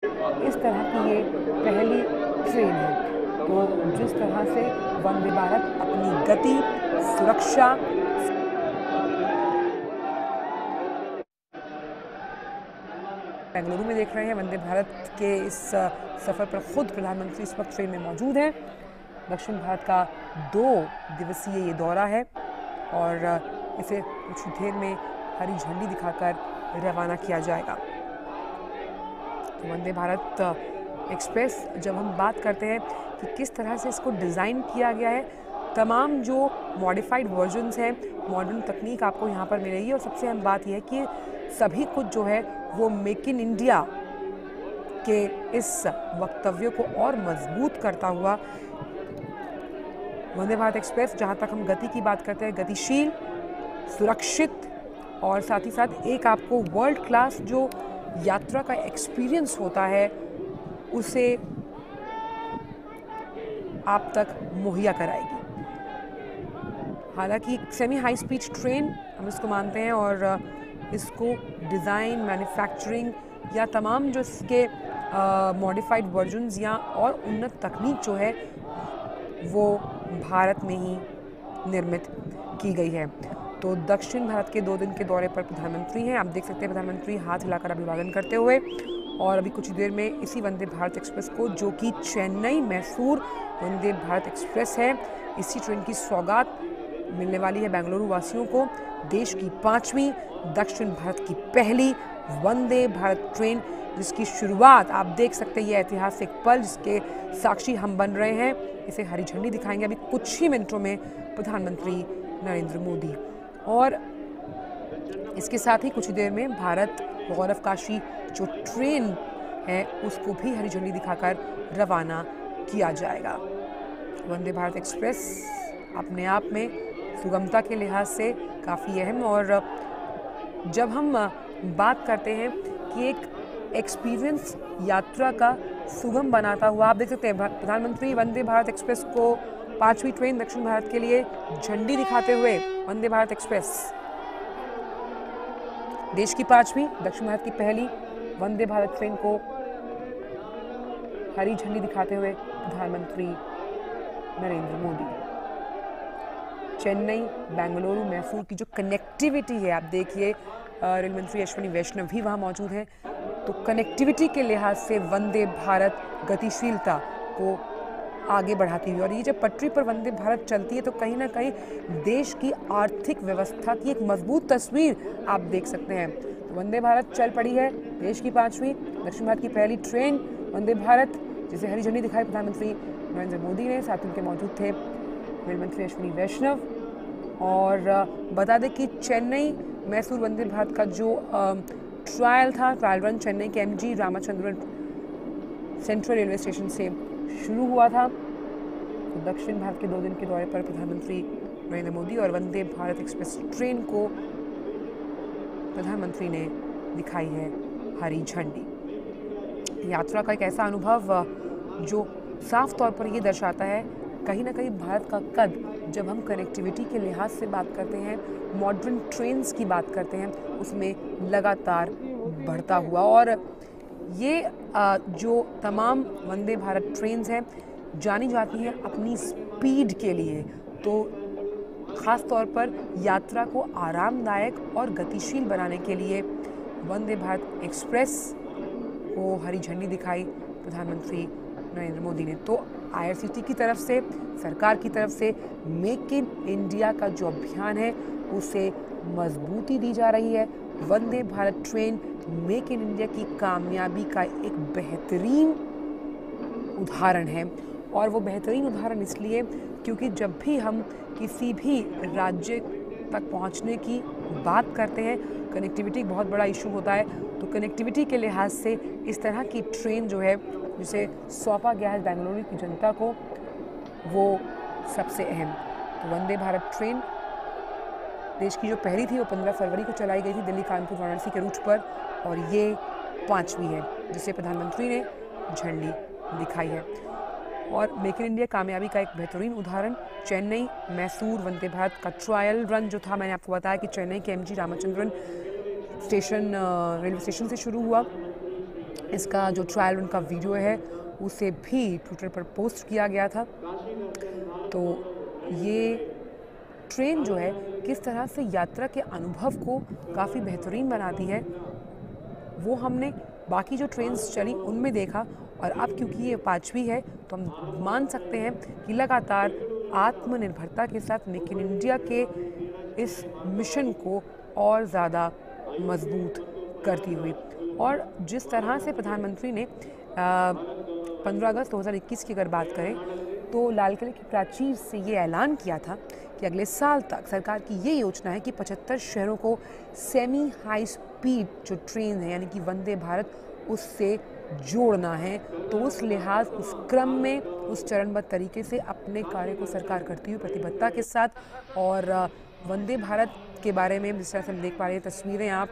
इस तरह की ये पहली ट्रेन है। तो जिस तरह से वंदे भारत अपनी गति, सुरक्षा, बेंगलुरु में देख रहे हैं। वंदे भारत के इस सफ़र पर खुद प्रधानमंत्री इस वक्त ट्रेन में मौजूद हैं। दक्षिण भारत का 2 दिवसीय ये दौरा है और इसे कुछ देर में हरी झंडी दिखाकर रवाना किया जाएगा। तो वंदे भारत एक्सप्रेस, जब हम बात करते हैं कि किस तरह से इसको डिज़ाइन किया गया है, तमाम जो मॉडिफाइड वर्जन्स हैं, मॉडर्न तकनीक आपको यहाँ पर मिलेगी। और सबसे अहम बात यह है कि सभी कुछ जो है वो मेक इन इंडिया के इस वक्तव्य को और मजबूत करता हुआ वंदे भारत एक्सप्रेस, जहाँ तक हम गति की बात करते हैं, गतिशील, सुरक्षित और साथ ही साथ एक आपको वर्ल्ड क्लास जो यात्रा का एक्सपीरियंस होता है उसे आप तक मुहैया कराएगी। हालांकि सेमी हाई स्पीड ट्रेन हम इसको मानते हैं और इसको डिज़ाइन, मैन्युफैक्चरिंग या तमाम जो इसके मॉडिफाइड वर्जन्स या और उन्नत तकनीक जो है वो भारत में ही निर्मित की गई है। तो दक्षिण भारत के 2 दिन के दौरे पर प्रधानमंत्री हैं। आप देख सकते हैं प्रधानमंत्री हाथ हिलाकर अभिवादन करते हुए। और अभी कुछ देर में इसी वंदे भारत एक्सप्रेस को, जो कि चेन्नई मैसूर वंदे भारत एक्सप्रेस है, इसी ट्रेन की सौगात मिलने वाली है बेंगलुरु वासियों को। देश की 5वीं, दक्षिण भारत की पहली वंदे भारत ट्रेन, जिसकी शुरुआत आप देख सकते हैं, ये ऐतिहासिक पल जिसके साक्षी हम बन रहे हैं। इसे हरी झंडी दिखाएंगे अभी कुछ ही मिनटों में प्रधानमंत्री नरेंद्र मोदी। और इसके साथ ही कुछ देर में भारत गौरवकाशी जो ट्रेन है उसको भी हरी झंडी दिखाकर रवाना किया जाएगा। वंदे भारत एक्सप्रेस अपने आप में सुगमता के लिहाज से काफ़ी अहम, और जब हम बात करते हैं कि एक एक्सपीरियंस यात्रा का सुगम बनाता हुआ, आप देख सकते हैं प्रधानमंत्री वंदे भारत एक्सप्रेस को 5वीं ट्रेन दक्षिण भारत के लिए झंडी दिखाते हुए, वंदे भारत एक्सप्रेस देश की 5वीं, दक्षिण भारत की पहली वंदे भारत ट्रेन को हरी झंडी दिखाते हुए प्रधानमंत्री नरेंद्र मोदी। चेन्नई, बेंगलुरु, मैसूर की जो कनेक्टिविटी है, आप देखिए रेल मंत्री अश्विनी वैष्णव भी वहाँ मौजूद हैं। तो कनेक्टिविटी के लिहाज से वंदे भारत गतिशीलता को आगे बढ़ाती हुई, और ये जब पटरी पर वंदे भारत चलती है तो कहीं ना कहीं देश की आर्थिक व्यवस्था की एक मजबूत तस्वीर आप देख सकते हैं। तो वंदे भारत चल पड़ी है, देश की 5वीं, दक्षिण भारत की पहली ट्रेन वंदे भारत, जिसे हरी झंडी दिखाई प्रधानमंत्री नरेंद्र मोदी ने। साथ उनके मौजूद थे रेल मंत्री अश्विनी वैष्णव। और बता दें कि चेन्नई मैसूर वंदे भारत का जो ट्रायल रन चेन्नई के MG Ramachandran central railway station से शुरू हुआ था। तो दक्षिण भारत के 2 दिन के दौरे पर प्रधानमंत्री नरेंद्र मोदी और वंदे भारत एक्सप्रेस ट्रेन को प्रधानमंत्री ने दिखाई है हरी झंडी। यात्रा का एक ऐसा अनुभव जो साफ तौर पर ये दर्शाता है कहीं ना कहीं भारत का कद, जब हम कनेक्टिविटी के लिहाज से बात करते हैं, मॉडर्न ट्रेन्स की बात करते हैं, उसमें लगातार बढ़ता हुआ। और ये जो तमाम वंदे भारत ट्रेन्स हैं जानी जाती हैं अपनी स्पीड के लिए। तो ख़ास तौर पर यात्रा को आरामदायक और गतिशील बनाने के लिए वंदे भारत एक्सप्रेस को हरी झंडी दिखाई प्रधानमंत्री नरेंद्र मोदी ने। तो IRCTC की तरफ से, सरकार की तरफ से मेक इन इंडिया का जो अभियान है उसे मजबूती दी जा रही है। Vande Bharat train make in India की कामयाबी का एक बेहतरीन उदाहरण है। और वो बेहतरीन उदाहरण इसलिए क्योंकि जब भी हम किसी भी राज्य तक पहुंचने की बात करते हैं, कनेक्टिविटी बहुत बड़ा इशू होता है। तो कनेक्टिविटी के लिहाज से इस तरह की ट्रेन जो है जिसे सौंपा गया है बेंगलुरु की जनता को, वो सबसे अहम। तो वंदे भारत ट्रेन देश की जो पहली थी वो 15 फरवरी को चलाई गई थी दिल्ली कानपुर वाराणसी के रूट पर, और ये 5वीं है जिसे प्रधानमंत्री ने झंडी दिखाई है। और मेक इन इंडिया कामयाबी का एक बेहतरीन उदाहरण चेन्नई मैसूर वंदे भारत का ट्रायल रन जो था, मैंने आपको बताया कि चेन्नई के MG Ramachandran station railway station से शुरू हुआ इसका जो ट्रायल रन का वीडियो है उसे भी ट्विटर पर पोस्ट किया गया था। तो ये ट्रेन जो है किस तरह से यात्रा के अनुभव को काफ़ी बेहतरीन बनाती है, वो हमने बाकी जो ट्रेन्स चली उनमें देखा। और अब क्योंकि ये 5वीं है तो हम मान सकते हैं कि लगातार आत्मनिर्भरता के साथ मेक इन इंडिया के इस मिशन को और ज़्यादा मजबूत करती हुई। और जिस तरह से प्रधानमंत्री ने 15 अगस्त 2021 की अगर बात करें तो लाल किले की प्राचीर से ये ऐलान किया था कि अगले साल तक सरकार की ये योजना है कि 75 शहरों को सेमी हाई स्पीड जो ट्रेन है यानी कि वंदे भारत उससे जोड़ना है। तो उस लिहाज उस क्रम में उस चरणबद्ध तरीके से अपने कार्य को सरकार करती हुई प्रतिबद्धता के साथ। और वंदे भारत के बारे में जिस तरह से हम देख पा रहे हैं तस्वीरें आप